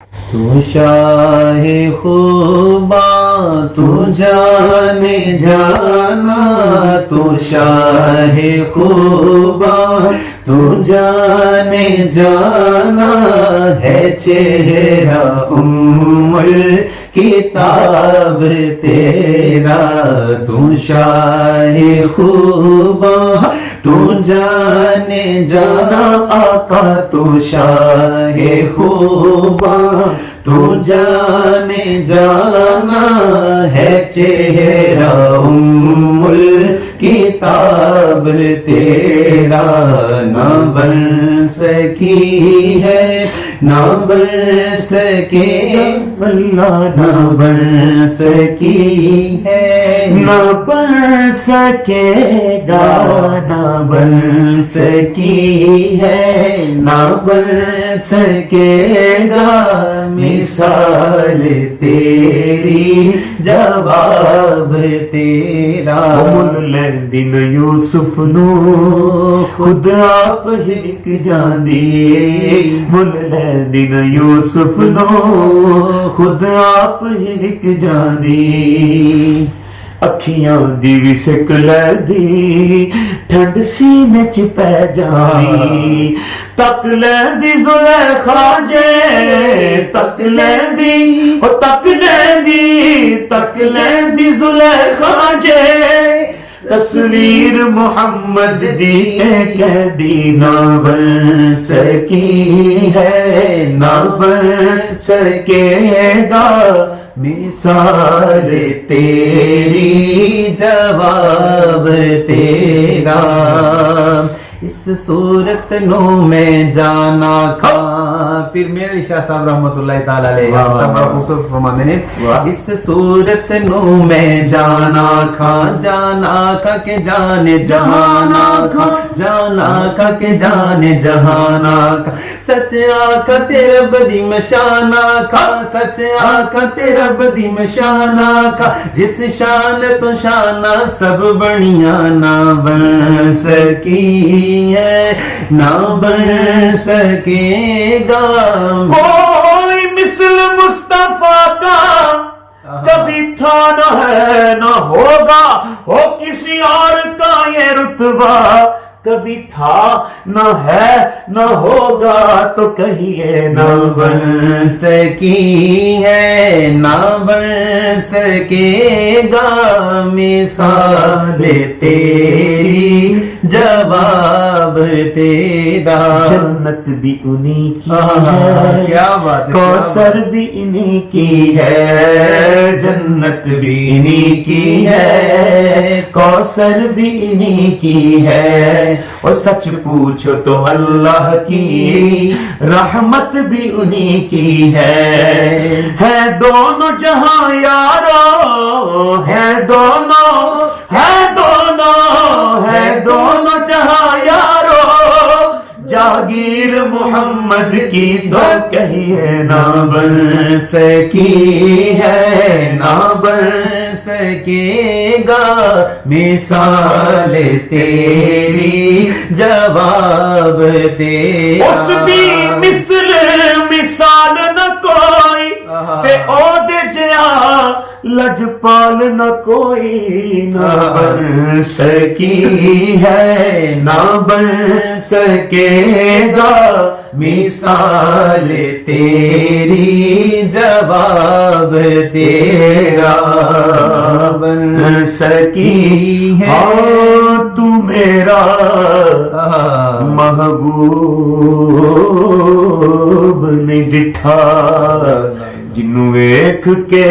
تو شاہ خوباں تو جانے جانا، تو شاہ خوباں تو جانے جانا ہے چہرہ کتاب تیرا، تو شاہ خوباں تو جانے جانا آقا، تو شاہ خوباں تو جانے جانا ہے چہرہ کتاب تیرا، نہ بن سکی ہے نہ بن سکے اللہ، نہ بن سکی ہے نہ بن سکے گا، نہ بن سکی ہے نہ بن سکے گا مثال تیری جواب تیرا۔ مل لیندن یوسف نو خود آپ ہک جاندی، مل لیندن یوسف نو خود آپ ہک جاندی، اکھیاں دی بھی سک لیندی ٹھنڈ سینے چ پہ جاندی، تک لیندی زلیخا جے تک لیندی او تک لیندی تک لیندی زلیخا جے، تصویر محمد دی کہندی نہ بن سکی ہے نہ بن سکے گا مثال تیری جواب تیرا۔ اس صورت نو میں جانا کھاں، پھر میرے شاہ صاحب رحمت اللہ تعالی علیہ سب بڑا خوبصورت فرماتے ہیں، اس صورت نو میں جانا کھاں، جانا کھا کے جانے جہانا کھاں، جانا کھا کے جانے جہانا کھاں، سچ آکھا تیرا بدی مشانہ کھا، سچ آکھا تیرا بدی مشانہ کھا، جس شان تو شانہ سب بڑیاں نہ بن سکی ہے نہ بن سکے گا کوئی مثل مصطفیٰ کا کبھی تھا نہ ہے نہ ہوگا، ہو کسی اور کا یہ رتبہ کبھی تھا نہ ہے نہ ہوگا، تو کہیے نہ بن سکی ہے نہ بن سکے گا مثال تیری جواب تیرا۔ جنت بھی انہی کی ہے، کیا بات ہے، کوثر بھی انہی کی ہے، جنت بھی انہی کی ہے، کوثر بھی انہی کی ہے، اور سچ پوچھو تو اللہ کی رحمت بھی انہی کی ہے دونوں جہاں یارو، ہے دونوں جہاں یارو، جاگیر محمد کی تو کہیے نہ بن سکی ہے نہ بن سکے گا مثال تیری جواب تیرا۔ اس دی مثال نہ کوئی تے او دے جیا لجپال نہ کوئی، نہ بن سکی ہے نہ بن سکے گا مثال تیری جواب تیرا، بن سکی ہے تو میرا محبوب نہیں ڈٹھا، جنوں ویکھ کے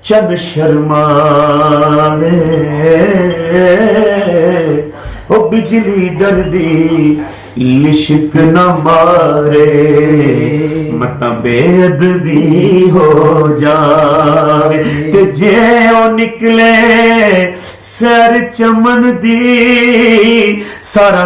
چند شرمانے، او بجلی ڈردی لشک نہ مارے، متا بے ادبی ہو جائے، تے جے او نکلے سیر چمن دی سارا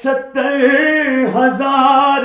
70,000